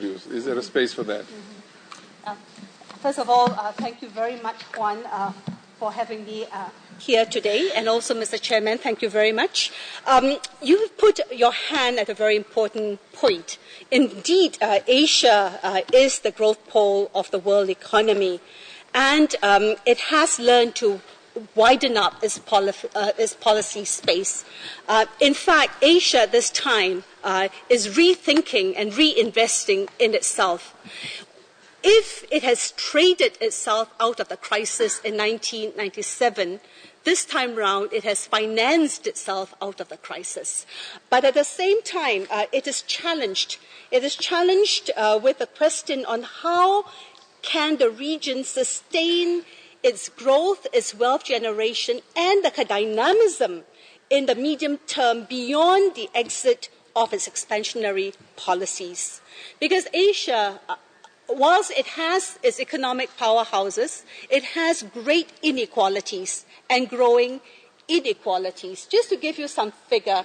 Is there a space for that? First of all, thank you very much, Juan, for having me here today. And also, Mr. Chairman, thank you very much. You have put your hand at a very important point. Indeed, Asia is the growth pole of the world economy. And it has learned to widen up its policy space. In fact, Asia this time is rethinking and reinvesting in itself. If it has traded itself out of the crisis in 1997, this time round it has financed itself out of the crisis. But at the same time, it is challenged. It is challenged with a question on how can the region sustain its growth, its wealth generation, and the dynamism in the medium term beyond the exit of its expansionary policies. Because Asia, whilst it has its economic powerhouses, it has great inequalities and growing inequalities. Just to give you some figure,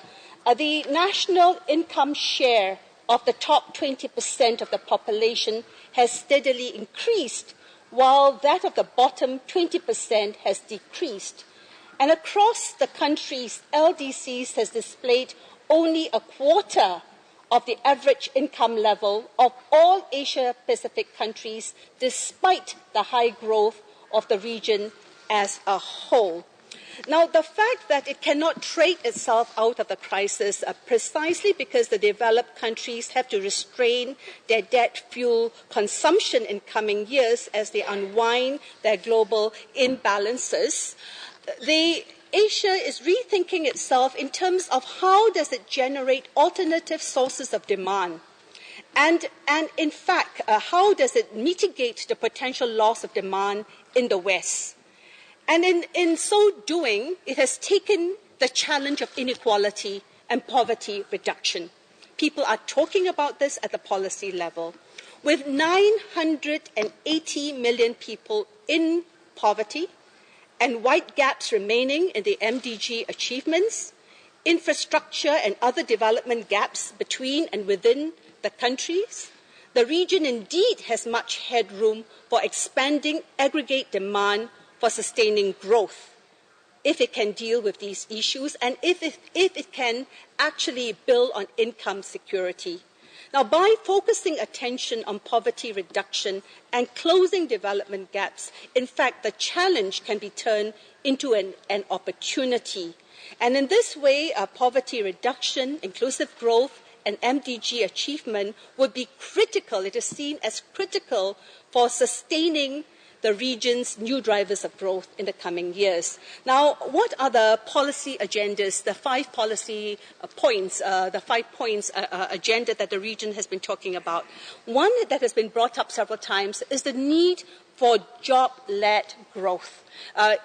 the national income share of the top 20% of the population has steadily increased, while that of the bottom 20% has decreased. And across the countries, LDCs has displayed only a quarter of the average income level of all Asia-Pacific countries, despite the high growth of the region as a whole. Now, the fact that it cannot trade itself out of the crisis precisely because the developed countries have to restrain their debt fuel consumption in coming years as they unwind their global imbalances, Asia is rethinking itself in terms of how does it generate alternative sources of demand. And in fact, how does it mitigate the potential loss of demand in the West? And in so doing, it has taken the challenge of inequality and poverty reduction. People are talking about this at the policy level. With 980 million people in poverty and wide gaps remaining in the MDG achievements, infrastructure and other development gaps between and within the countries, the region indeed has much headroom for expanding aggregate demand for sustaining growth, if it can deal with these issues and if it can actually build on income security. Now, by focusing attention on poverty reduction and closing development gaps, in fact, the challenge can be turned into an opportunity. And in this way, poverty reduction, inclusive growth, and MDG achievement would be critical. It is seen as critical for sustaining the region's new drivers of growth in the coming years. Now, what are the policy agendas, the 5 policy points, the 5 points agenda that the region has been talking about? One that has been brought up several times is the need for job-led growth.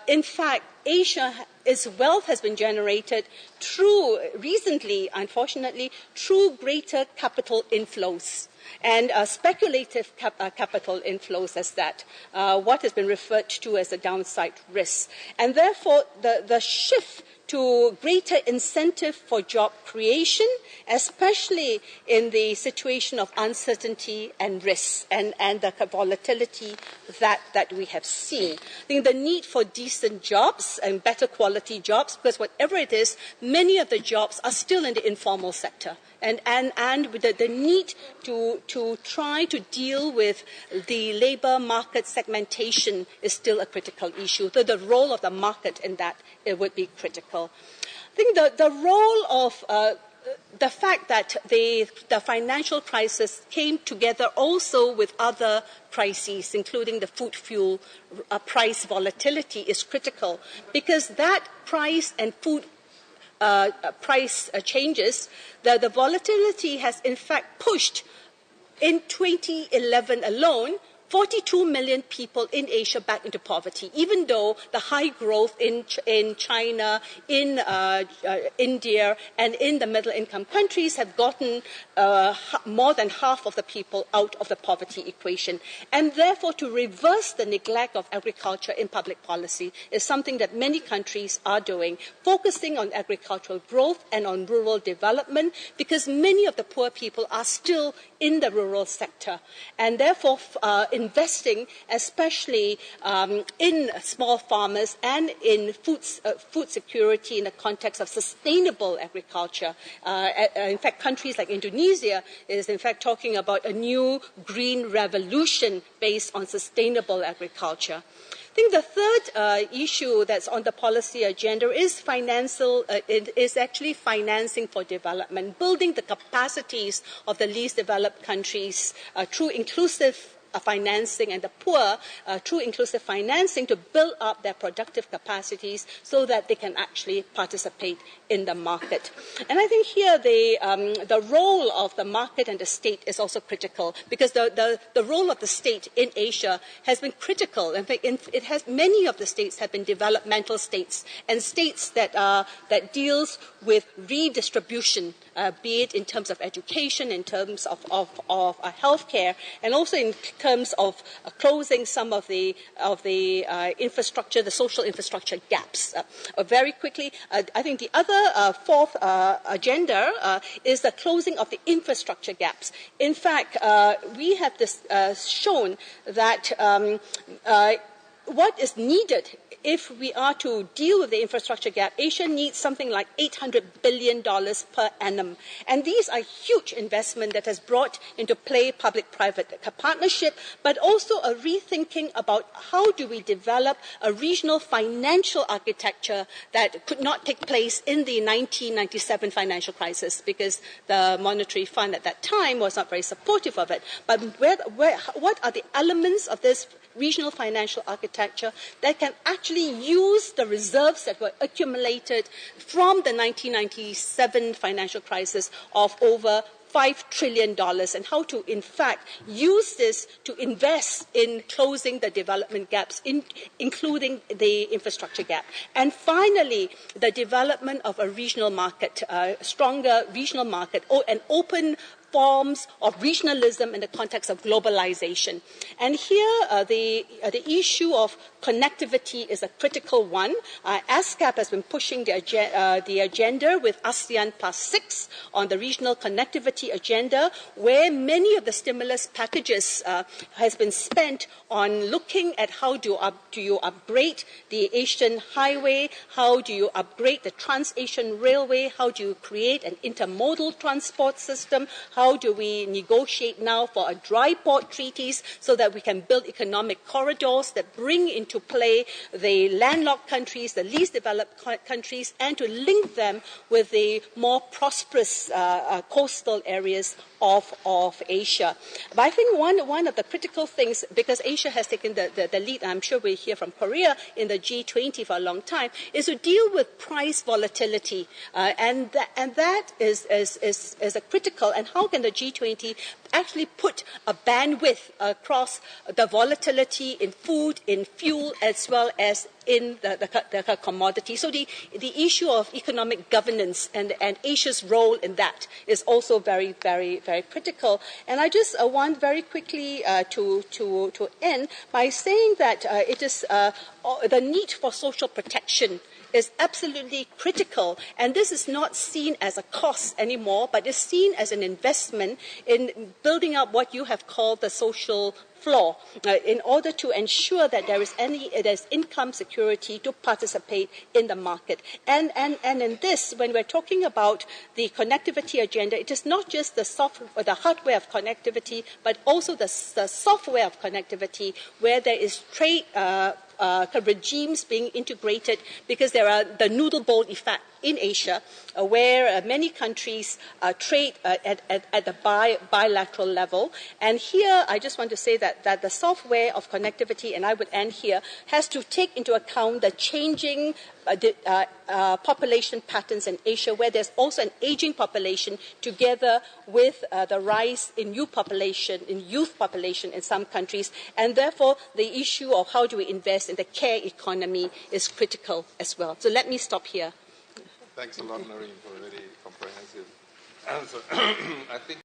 In fact, its wealth has been generated recently, unfortunately, through greater capital inflows and speculative capital inflows as that, what has been referred to as a downside risk. And therefore, the shift to greater incentive for job creation, especially in the situation of uncertainty and risk and the volatility that we have seen. I think the need for decent jobs and better quality jobs, because whatever it is, many of the jobs are still in the informal sector. And with the need to try to deal with the labour market segmentation is still a critical issue. So the role of the market in that it would be critical. I think the role of the fact that the financial crisis came together also with other crises, including the food fuel price volatility, is critical because that price and food price changes, the volatility has in fact pushed in 2011 alone 42 million people in Asia back into poverty, even though the high growth in China, in India, and in the middle-income countries have gotten more than half of the people out of the poverty equation. And therefore, to reverse the neglect of agriculture in public policy is something that many countries are doing, focusing on agricultural growth and on rural development, because many of the poor people are still in the rural sector. And therefore, investing, especially in small farmers and in food security in the context of sustainable agriculture. In fact, countries like Indonesia is in fact talking about a new green revolution based on sustainable agriculture. I think the third issue that's on the policy agenda is actually financing for development, building the capacities of the least developed countries through inclusive financing, and the poor through inclusive financing to build up their productive capacities so that they can actually participate in the market. And I think here the role of the market and the state is also critical, because the role of the state in Asia has been critical. In fact, many of the states have been developmental states, and states that deals with redistribution, be it in terms of education, in terms of healthcare, and also in terms of closing some of the infrastructure, the social infrastructure gaps. Very quickly, I think the other fourth agenda is the closing of the infrastructure gaps. In fact, we have shown that what is needed if we are to deal with the infrastructure gap, Asia needs something like $800 billion per annum. And these are huge investments that has brought into play public-private partnership, but also a rethinking about how do we develop a regional financial architecture that could not take place in the 1997 financial crisis, because the Monetary Fund at that time was not very supportive of it. But what are the elements of this regional financial architecture that can actually use the reserves that were accumulated from the 1997 financial crisis of over $5 trillion, and how to, in fact, use this to invest in closing the development gaps, including the infrastructure gap. And finally, the development of a regional market, stronger regional market, and open forms of regionalism in the context of globalization. And here, the issue of connectivity is a critical one. ESCAP has been pushing the agenda with ASEAN +6 on the regional connectivity agenda, where many of the stimulus packages has been spent on looking at how do you upgrade the Asian highway, how do you upgrade the Trans-Asian Railway, how do you create an intermodal transport system, how do we negotiate now for a dry port treaties so that we can build economic corridors that bring into play the landlocked countries, the least developed countries, and to link them with the more prosperous coastal areas of Asia. But I think one of the critical things, because Asia has taken the lead, and I'm sure we'll hear from Korea in the G20 for a long time, is to deal with price volatility. And that is a critical, and how can the G20 actually put a bandwidth across the volatility in food, in fuel, as well as in the commodity. So the issue of economic governance and Asia's role in that is also very, very, very critical. And I just want very quickly to end by saying that it is the need for social protection is absolutely critical, and this is not seen as a cost anymore, but is seen as an investment in building up what you have called the social floor, in order to ensure that there's income security to participate in the market. And in this, when we're talking about the connectivity agenda, it is not just the hardware of connectivity, but also the software of connectivity, where there is trade regimes being integrated, because there are the noodle bowl effect in Asia, where many countries trade at the bilateral level. And here, I just want to say that the software of connectivity, and I would end here, has to take into account the changing population patterns in Asia, where there's also an aging population together with the rise in youth population in some countries. And therefore, the issue of how do we invest in the care economy is critical as well. So let me stop here. Thanks a lot, Noreen, for a very comprehensive answer. I think